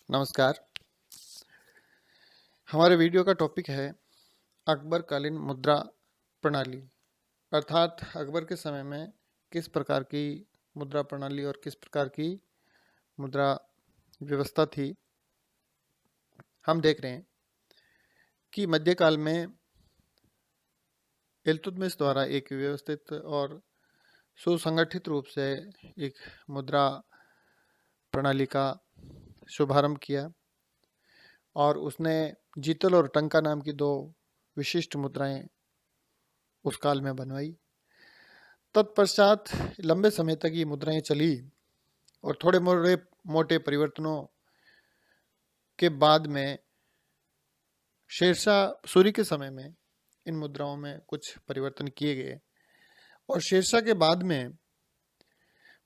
नमस्कार। हमारे वीडियो का टॉपिक है अकबरकालीन मुद्रा प्रणाली, अर्थात अकबर के समय में किस प्रकार की मुद्रा प्रणाली और किस प्रकार की मुद्रा व्यवस्था थी। हम देख रहे हैं कि मध्यकाल में इल्तुतमिश द्वारा एक व्यवस्थित और सुसंगठित रूप से एक मुद्रा प्रणाली का शुभारंभ किया और उसने जीतल और टंका नाम की दो विशिष्ट मुद्राएं उस काल में बनवाई। तत्पश्चात लंबे समय तक ये मुद्राएं चली और थोड़े मोटे परिवर्तनों के बाद में शेरशाह सूरी के समय में इन मुद्राओं में कुछ परिवर्तन किए गए और शेरशाह के बाद में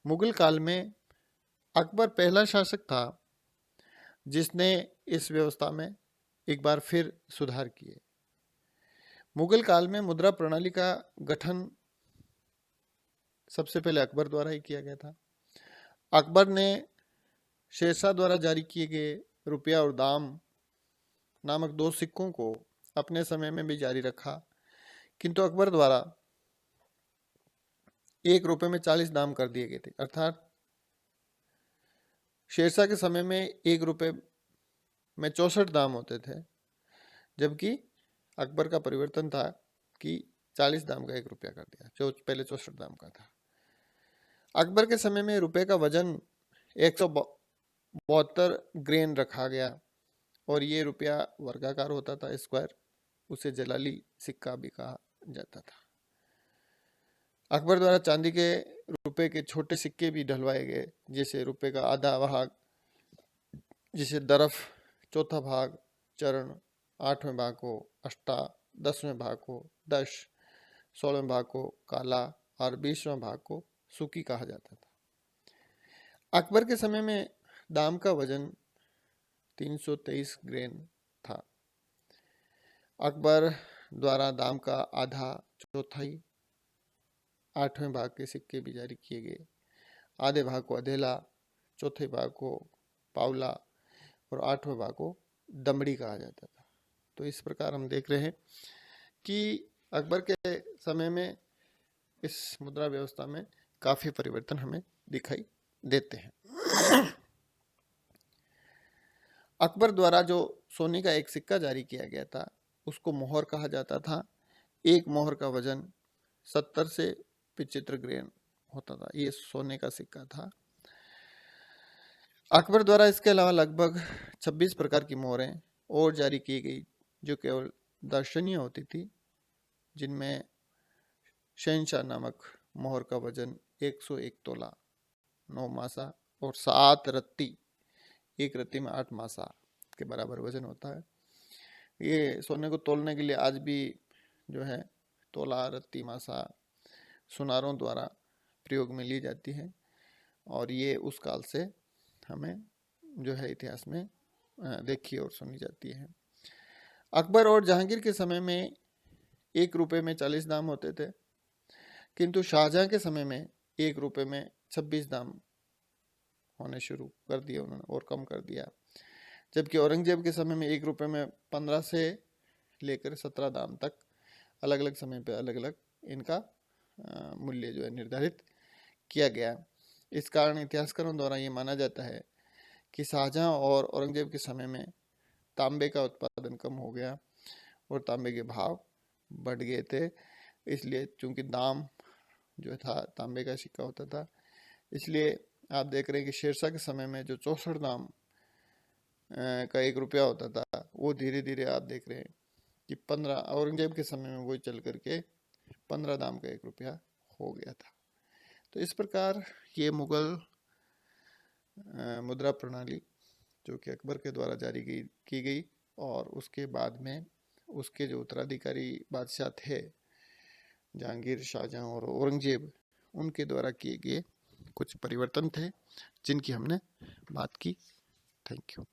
मुगल काल में अकबर पहला शासक था जिसने इस व्यवस्था में एक बार फिर सुधार किए। मुगल काल में मुद्रा प्रणाली का गठन सबसे पहले अकबर द्वारा ही किया गया था। अकबर ने शेरशाह द्वारा जारी किए गए रुपया और दाम नामक दो सिक्कों को अपने समय में भी जारी रखा, किंतु अकबर द्वारा 1 रुपये में 40 दाम कर दिए गए थे। अर्थात शेरशाह के समय में 1 रुपये में 64 दाम होते थे, जबकि अकबर का परिवर्तन था कि 40 दाम का 1 रुपया कर दिया, जो पहले 64 दाम का था। अकबर के समय में रुपये का वजन 172 ग्रेन रखा गया और ये रुपया वर्गाकार होता था, स्क्वायर, उसे जलाली सिक्का भी कहा जाता था। अकबर द्वारा चांदी के रुपए के छोटे सिक्के भी ढलवाए गए, जैसे रुपए का आधा भाग जिसे दरफ, चौथा भाग चरण, 8वें भाग को अष्टा, 10वें भाग को दश, 16वें भाग को काला और 20वें भाग को सुकी कहा जाता था। अकबर के समय में दाम का वजन 323 ग्रेन था। अकबर द्वारा दाम का आधा, चौथाई, 8वें भाग के सिक्के भी जारी किए गए। आधे भाग को अधेला, चौथे भाग को पावला और 8वें भाग को दमड़ी कहा जाता था। तो इस प्रकार हम देख रहे हैं कि अकबर के समय में इस मुद्रा व्यवस्था में काफी परिवर्तन हमें दिखाई देते हैं। अकबर द्वारा जो सोने का एक सिक्का जारी किया गया था उसको मोहर कहा जाता था। एक मोहर का वजन 70 से 75 ग्रेन होता था। ये सोने का सिक्का था। अकबर द्वारा इसके अलावा लगभग 26 प्रकार की मोहरें और जारी की गई जो केवल दर्शनीय होती थी, जिनमें शहनशाह नामक मोहर का वजन 101 तोला, 9 मासा और 7 रत्ती, एक रत्ती में 8 मासा के बराबर वजन होता है। ये सोने को तोलने के लिए आज भी जो है तोला, रत्ती, मासा सुनारों द्वारा प्रयोग में ली जाती है और ये उस काल से हमें जो है इतिहास में देखी और सुनी जाती है। अकबर और जहांगीर के समय में 1 रुपये में 40 दाम होते थे, किंतु शाहजहां के समय में 1 रुपये में 26 दाम होने शुरू कर दिए उन्होंने और कम कर दिया। जबकि औरंगजेब के समय में 1 रुपये में 15 से लेकर 17 दाम तक अलग अलग समय पे अलग अलग इनका मूल्य जो है निर्धारित किया गया। इस कारण इतिहासकारों द्वारा ये माना जाता है कि शाहजहां और औरंगजेब के समय में तांबे का उत्पादन कम हो गया और तांबे के भाव बढ़ गए थे। इसलिए चूंकि दाम जो था तांबे का सिक्का होता था, इसलिए आप देख रहे हैं कि शेरशाह के समय में जो 64 दाम का 1 रुपया होता था वो धीरे धीरे आप देख रहे हैं कि 15, औरंगजेब के समय में वो चल करके 15 दाम का 1 रुपया हो गया था। तो इस प्रकार ये मुगल मुद्रा प्रणाली जो कि अकबर के द्वारा जारी की गई और उसके बाद में उसके जो उत्तराधिकारी बादशाह थे जहांगीर, शाहजहां और औरंगजेब, उनके द्वारा किए गए कुछ परिवर्तन थे जिनकी हमने बात की। Thank you.